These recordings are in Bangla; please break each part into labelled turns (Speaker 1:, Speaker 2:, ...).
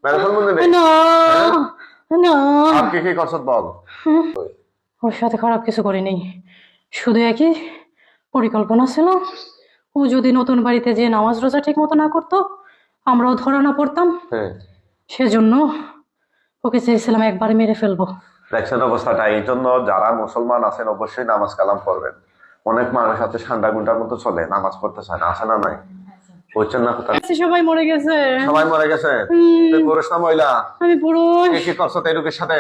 Speaker 1: মেরে ফেলবো না
Speaker 2: না না
Speaker 1: আর কি করছত বল।
Speaker 2: ওর সাথে খারাপ কিছু করিনি, শুধু একই পরিকল্পনা ছিল, ও যদি নতুন বাড়িতে যে নামাজ রোজা ঠিক মতো না করতো আমরাও ধরা না পড়তাম,
Speaker 1: হ্যাঁ
Speaker 2: সেজন্য ওকে চেয়েছিলাম একবারে মেরে ফেলবো।
Speaker 1: দেখছেন অবস্থাটা, এই জন্য যারা মুসলমান আছেন অবশ্যই নামাজ কালাম পড়বেন। অনেক মানুষ আছে ঠান্ডা গুন্ডার মতো চলে, নামাজ পড়তে চায় না, আছে না নাই? বুঝছেন না কথা?
Speaker 2: সবাই মরে গেছে,
Speaker 1: সবাই মরে গেছে। তুই পুরুষ না মহিলা?
Speaker 2: আমি পুরুষ।
Speaker 1: কি করছো এই লোকের সাথে?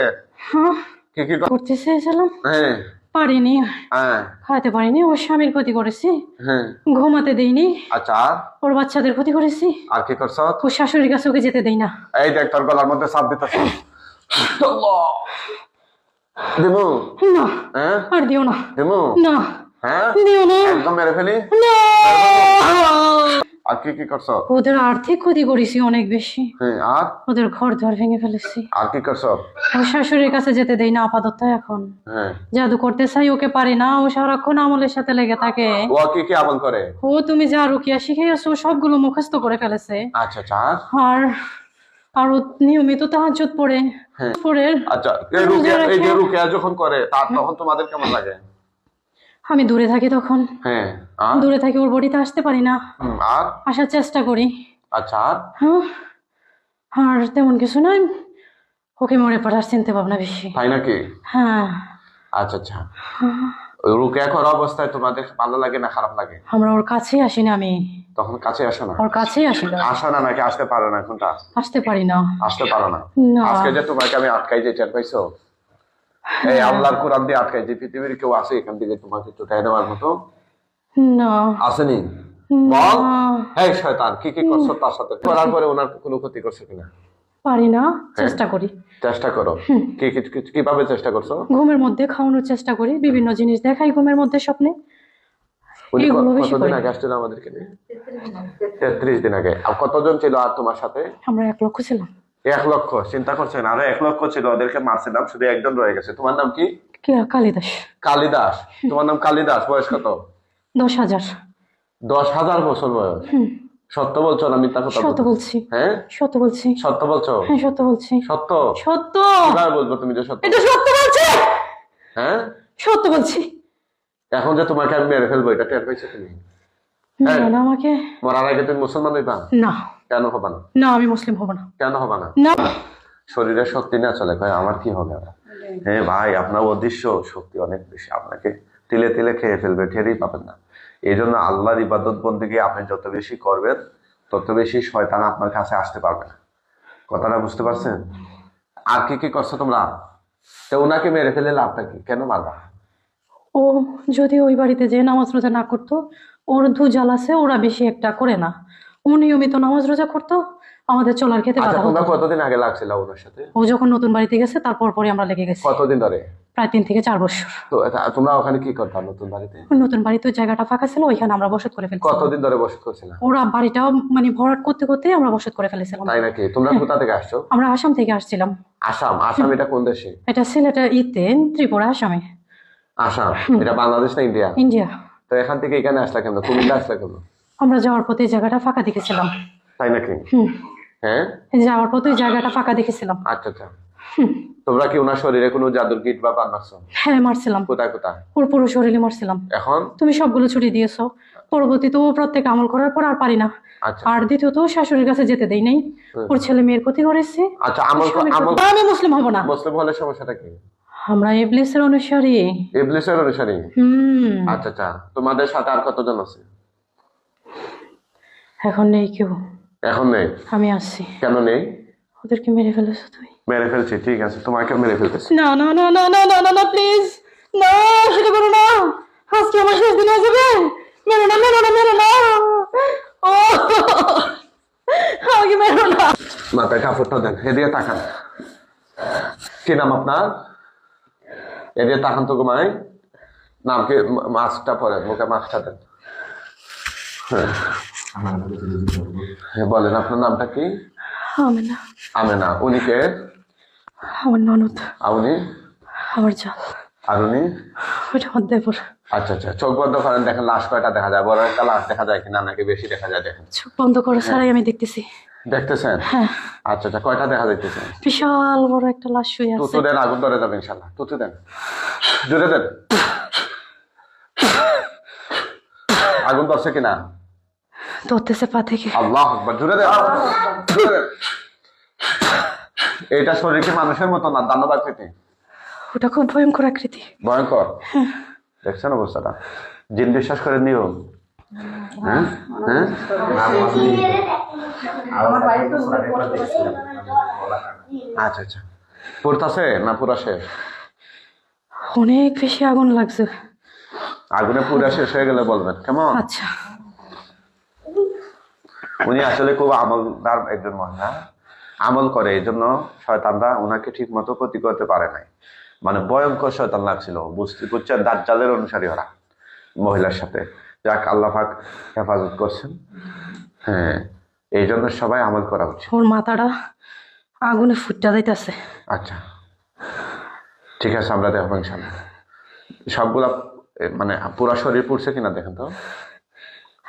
Speaker 2: হ্যাঁ,
Speaker 1: কি
Speaker 2: করতে চেয়েছিলাম,
Speaker 1: হ্যাঁ
Speaker 2: পারিনি,
Speaker 1: হ্যাঁ
Speaker 2: খাইতে পারিনি, ওর স্বামীর ক্ষতি করেছি,
Speaker 1: হ্যাঁ
Speaker 2: ঘুমাতে দেইনি,
Speaker 1: আচ্ছা
Speaker 2: ওর বাচ্চাদের ক্ষতি করেছি,
Speaker 1: আর কি করছো?
Speaker 2: ওর শাশুড়ির কাছে ওকে যেতে দেই না।
Speaker 1: এই দেখ তোর গলার মধ্যে চাপ দিতেছে। দিমু?
Speaker 2: না,
Speaker 1: হ্যাঁ
Speaker 2: আর দিও না,
Speaker 1: দিমু?
Speaker 2: না
Speaker 1: হ্যাঁ
Speaker 2: দিও না,
Speaker 1: একদম মেরে ফেলি।
Speaker 2: না।
Speaker 1: আর কি করছো?
Speaker 2: ওদের আর্থিক ক্ষতি করেছি অনেক বেশি,
Speaker 1: হ্যাঁ আর
Speaker 2: ওদের ঘর দুয়ার ভেঙে ফেলেছি,
Speaker 1: আর কি করছো?
Speaker 2: ওর শাশুড়ির কাছে যেতে দেই না আপাতত। এখন
Speaker 1: হ্যাঁ
Speaker 2: জাদু করতে চাই, ওকে পারি না, ও সারাক্ষণ আমলের সাথে লেগে থাকে।
Speaker 1: ও কি আমল করে?
Speaker 2: ও তুমি যা রুকিয়া শিখিয়েছো সবগুলো মুখস্থ করে ফেলেছে,
Speaker 1: আচ্ছা আচ্ছা
Speaker 2: আর আর ও নিয়মিত তাহাজ্জুদ পড়ে
Speaker 1: হ্যাঁ।
Speaker 2: পড়ে।
Speaker 1: আচ্ছা এই যে রুকিয়া যখন করে তার তখন তোমাদের কেমন লাগে?
Speaker 2: আমি দূরে থাকি তখন,
Speaker 1: হ্যাঁ আর
Speaker 2: দূরে থাকি, ওর বাড়িতে আসতে পারি না,
Speaker 1: আর
Speaker 2: আসার চেষ্টা করি।
Speaker 1: আচ্ছা আর
Speaker 2: হ্যাঁ, আর তেমন কিছু নয়, ওকে মরে পড়ার চিন্তা ভাবনা বেশি।
Speaker 1: তাই নাকি?
Speaker 2: হ্যাঁ,
Speaker 1: আচ্ছা আচ্ছা ওই রুকিয়া করা অবস্থায় তোমাদের ভালো লাগে না খারাপ লাগে?
Speaker 2: আমরা ওর কাছেই আসি না, আমি
Speaker 1: তখন কাছে আসো না?
Speaker 2: ওর কাছেই আসি না,
Speaker 1: আসো না নাকি আসতে পারো না? এখনটা
Speaker 2: আসতে পারি না।
Speaker 1: আসতে পারো না?
Speaker 2: না।
Speaker 1: আজকে যে তোমাকে আমি আটকাই যে টের পাইছো, এই আল্লাহর কোরআন দিয়ে আটকাই যে পৃথিবীর কেউ আছে এখান থেকে তোমাকে চুটাই দেওয়ার মতো?
Speaker 2: না
Speaker 1: আসেনি?
Speaker 2: না,
Speaker 1: বল এই শয়তান কি করছো তার সাথে? করার পরে ওনার কোনো ক্ষতি করছো কিনা?
Speaker 2: পারি না, চেষ্টা করি।
Speaker 1: চেষ্টা করো। কিভাবে চেষ্টা করছো?
Speaker 2: ঘুমের মধ্যে খাওয়ানোর চেষ্টা করি, বিভিন্ন জিনিস দেখাই ঘুমের মধ্যে স্বপ্নে।
Speaker 1: উনি
Speaker 2: এগুলো বেশি
Speaker 1: কতদিন
Speaker 2: করি।
Speaker 1: আগে আসছিল আমাদেরকে নিয়ে? 33 দিন আগে। আর কতজন ছিল আর তোমার সাথে?
Speaker 2: আমরা 1 লক্ষ ছিলাম।
Speaker 1: 1 লক্ষ? চিন্তা করছেন, আরো 1 লক্ষ ছিল, ওদেরকে মারছিলাম, শুধু একজন রয়ে গেছে। তোমার নাম কি?
Speaker 2: কালিদাস।
Speaker 1: কালিদাস? তোমার নাম কালিদাস। বয়স কত?
Speaker 2: 10,000।
Speaker 1: 10,000 বছর বয়স? সত্য বলছো না মিথ্যা কথা
Speaker 2: সত্য
Speaker 1: বলছো?
Speaker 2: বলছি।
Speaker 1: হ্যাঁ
Speaker 2: সত্য বলছি।
Speaker 1: সত্য বলছো?
Speaker 2: হ্যাঁ, সত্য বলছি।
Speaker 1: সত্য?
Speaker 2: সত্য।
Speaker 1: কিভাবে বলবো তুমি যে সত্য?
Speaker 2: এটা সত্য বলছি।
Speaker 1: হ্যাঁ
Speaker 2: সত্য বলছি।
Speaker 1: এখন যে তোমাকে আমি মেরে ফেলবো এটা টের পাইছো তুমি? হ্যাঁ।
Speaker 2: না, আমাকে
Speaker 1: মরার আগে তুমি মুসলমান হইবা?
Speaker 2: না,
Speaker 1: কেন হবা না?
Speaker 2: না, আমি মুসলিম হব না।
Speaker 1: কেন হবা না?
Speaker 2: না,
Speaker 1: শরীরে শক্তি না চলে কয় আমার কি হবে? হ্যাঁ ভাই, আপনার অদৃশ্য শক্তি অনেক বেশি, আপনাকে তিলে তিলে খেয়ে ফেলবে, ঠেরেই পাবেন না। এই জন্য আল্লাহর ইবাদত বন্দেগী আপনি যত বেশি করবেন তত বেশি শয়তান আপনার কাছে আসতে পারবে না। কথাটা বুঝতে পারছেন? আর কি করছো তোমরা? তো ওনাকে মেরে ফেলে লাভটা কি? কেন মারবা?
Speaker 2: ও যদি ওই বাড়িতে যে নামাজ রোজা না করতো, ওর জ্বাল আছে, ওরা বেশি একটা করে না, ও নিয়মিত নামাজ রোজা করতো, আমাদের চলার খেতে
Speaker 1: আচ্ছা
Speaker 2: বাধা
Speaker 1: তোমরা
Speaker 2: হতো।
Speaker 1: কতদিন আগে লাগছিল ওনার সাথে?
Speaker 2: ও যখন নতুন বাড়িতে গেছে তারপর পরে আমরা লেগে গেছি,
Speaker 1: কতদিন ধরে?
Speaker 2: প্রায় 3 থেকে 4 বছর।
Speaker 1: তো তোমরা ওখানে কি করতাম নতুন বাড়িতে?
Speaker 2: নতুন বাড়িতে ওই জায়গাটা ফাঁকা ছিল, ওইখানে আমরা বসত করে ফেলছি।
Speaker 1: কতদিন ধরে বসত করছিলাম?
Speaker 2: ওরা বাড়িটাও মানে ভরাট করতে করতে আমরা বসত করে ফেলেছিলাম।
Speaker 1: তাই নাকি? তোমরা কোথা থেকে আসছো?
Speaker 2: আমরা আসাম থেকে আসছিলাম।
Speaker 1: আসাম? আসাম এটা কোন দেশে?
Speaker 2: এটা সিলেটে, ত্রিপুরা, আসামে।
Speaker 1: আসাম এটা বাংলাদেশ না ইন্ডিয়া?
Speaker 2: ইন্ডিয়া।
Speaker 1: তো এখান থেকে এখানে আসলা কেন? কুমিল্লা আসলা কেন?
Speaker 2: আমরা যাওয়ার পথে এই জায়গাটা ফাঁকা দেখেছিলাম।
Speaker 1: তাই নাকি? হ্যাঁ
Speaker 2: যাওয়ার পথে ওই জায়গাটা ফাঁকা দেখেছিলাম।
Speaker 1: আচ্ছা আচ্ছা তোমরা কি ওনার শরীরে কোনো জাদুর কীট বা পান মারছো?
Speaker 2: হ্যাঁ, মারছিলাম।
Speaker 1: কোথায় কোথায়?
Speaker 2: ওর পুরো শরীরে মারছিলাম।
Speaker 1: এখন
Speaker 2: তুমি সবগুলো ছুটি দিয়েছো। পরবর্তীতে ও প্রত্যেক আমল করার পর আর পারি না।
Speaker 1: আচ্ছা
Speaker 2: আর দ্বিতীয়ত শাশুড়ির কাছে যেতে দেই নাই, ওর ছেলে মেয়ের ক্ষতি করেছে।
Speaker 1: আচ্ছা আমল
Speaker 2: আমি মুসলিম হব না।
Speaker 1: মুসলিম হলে সমস্যাটা কি?
Speaker 2: আমরা ইবলিসের অনুসারী।
Speaker 1: ইবলিসের অনুসারী? আচ্ছা আচ্ছা তোমাদের সাথে আর কতজন আছে?
Speaker 2: এখন নেই কেউ।
Speaker 1: এখন নেই?
Speaker 2: আমি আসছি।
Speaker 1: কেন নেই?
Speaker 2: ওদেরকে মেরে ফেলেছো তুই।
Speaker 1: মেরে ফেলছি, ঠিক আছে, তোমাকে মেরে ফেলতেছি।
Speaker 2: না না না না না না না না, প্লিজ না, সেটা করো না। আজকে আমার শেষ দিন হয়ে যাবে। মেরো না, মেরো না, মেরো না। ও আমাকে মেরো না।
Speaker 1: মাথায় কাপড়টা দেন, এদিকে তাকান। কি নাম আপনার? এদিকে তাকান তো ঘুমাই। নাম কি? মাস্কটা পরেন, মুখে মাস্কটা দেন। হ্যাঁ বলেন আপনার নামটা কি?
Speaker 2: আমেনা।
Speaker 1: আমেনা। উনি কে?
Speaker 2: আমার ননদ।
Speaker 1: আর উনি?
Speaker 2: আমার জাল।
Speaker 1: আর উনি?
Speaker 2: ওইটা আমার দেবর।
Speaker 1: আচ্ছা আচ্ছা চোখ বন্ধ করেন, দেখেন লাশ কয়টা দেখা যায়, বড় একটা লাশ দেখা যায় কিনা নাকি বেশি দেখা যায় দেখেন।
Speaker 2: চোখ বন্ধ করো ছাড়াই আমি দেখতেছি।
Speaker 1: দেখতেছেন? আচ্ছা আচ্ছা, কয়টা দেখা যাইতেছে?
Speaker 2: বিশাল বড় একটা লাশ শুয়ে আছে।
Speaker 1: তুতু দেন, আগুন ধরে যাবে ইনশাল্লাহ। তুতু দেন, জোরে দেন। আগুন ধরছে কিনা?
Speaker 2: ধরতেছে পা থেকে।
Speaker 1: আল্লাহ আকবার, জোরে দেন, জোরে দেন। এটা শরীর কি মানুষের মতো না, দানব আকৃতি?
Speaker 2: ওটা খুব ভয়ঙ্কর আকৃতি।
Speaker 1: ভয়ঙ্কর। দেখছেন অবস্থাটা? জিন বিশ্বাস করে নিও। হ্যাঁ হ্যাঁ, আচ্ছা আচ্ছা। পড়তাছে না পুরা শেষ?
Speaker 2: অনেক বেশি আগুন লাগছে।
Speaker 1: আগুনে পুরা শেষ হয়ে গেলে বলবেন কেমন?
Speaker 2: আচ্ছা।
Speaker 1: উনি আসলে খুব আমলদার একজন মহিলা, আমল করে, এই জন্য শয়তানরা ওনাকে ঠিক মতো ক্ষতি করতে পারে নাই। মানে ভয়ঙ্কর শয়তান লাগছিল, বুঝছেন? দাজ্জালের অনুসারী ওরা মহিলার সাথে। যাক, আল্লাহ পাক হেফাজত করছেন। হ্যাঁ, এই জন্য সবাই আমল করা উচিত।
Speaker 2: ওর মাথাটা আগুনে ফুটটা যাইতেছে।
Speaker 1: আচ্ছা ঠিক আছে, আমরা দেখবো ইনশাল্লাহ। সবগুলা মানে পুরা শরীর পুড়ছে কিনা দেখেন তো।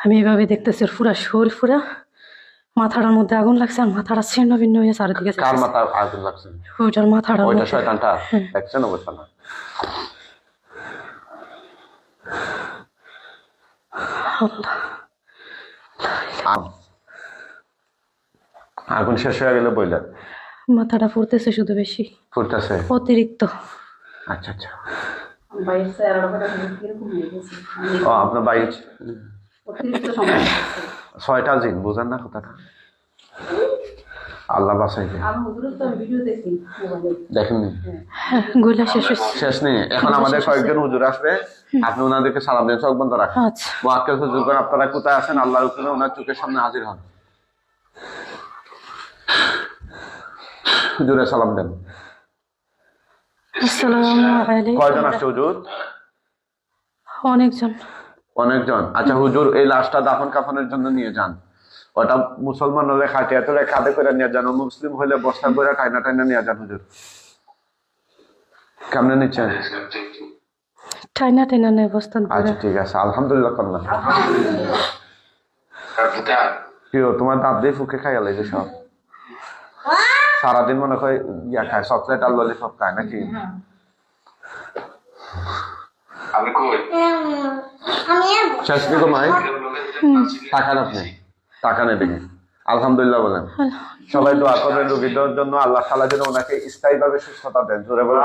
Speaker 2: আমি এভাবে দেখতেছি ওর পুরা শরীর পুরা, মাথাটার মধ্যে আগুন লাগছে আর মাথাটা ছিন্ন ভিন্ন হয়ে চারিদিকে
Speaker 1: কার মাথা আগুন লাগছে?
Speaker 2: ওইটার মাথাটা।
Speaker 1: ওইটা শয়তানটা। দেখছেন অবস্থা না? আগুন শেষ হয়ে গেলে বললেন?
Speaker 2: মাথাটা ফুটতেছে শুধু, বেশি
Speaker 1: ফুটতেছে
Speaker 2: অতিরিক্ত।
Speaker 1: আচ্ছা আচ্ছা। ও আপনার বাইক 6টা জিন, বুঝেন না কথাটা? আল্লাহ বাসাইছে। দেখেননি?
Speaker 2: গুলা শেষ হয়েছে।
Speaker 1: শেষ নেই। এখন আমাদের কয়েকজন হুজুর আসবে, আপনি ওনাদেরকে সালাম দিন, চোখ বন্ধ রাখেন।
Speaker 2: আচ্ছা।
Speaker 1: মুআক্কেল হুজুরগণ, আপনারা কোথায় আছেন? আল্লাহর হুকুমে ওনার চোখের সামনে হাজির হন। হুজুরে সালাম দেন।
Speaker 2: আসসালামু আলাইকুম।
Speaker 1: কয়জন আসছে হুজুর?
Speaker 2: অনেকজন।
Speaker 1: অনেকজন। আচ্ছা হুজুর, এই লাশটা দাফন কাফনের জন্য নিয়ে যান। ওটা মুসলমান হলে খাটিয়া তোলে কাঁধে করে নিয়ে যান, মুসলিম হলে বস্তা করে টাইনা টাইনা নিয়ে যান হুজুর। কেমনে নিচ্ছেন?
Speaker 2: টাইনা টাইনা নেই বস্তা।
Speaker 1: আচ্ছা ঠিক আছে, আলহামদুলিল্লাহ করলাম। কি তোমার দাঁত দিয়ে ফুকে খাই গেল যে সব? সারাদিন মনে হয় ইয়া খায়, চকলেট আর ললিপপ খায় নাকি? শেষ কি গো মাই? টাকা আপনি টাকা নেবেন? আলহামদুলিল্লাহ বলেন। সবাই দোয়া করবেন রোগীদের জন্য, আল্লাহ তাআলা যেন ওনাকে স্থায়ীভাবে সুস্থতা দেন। জোরে বলেন।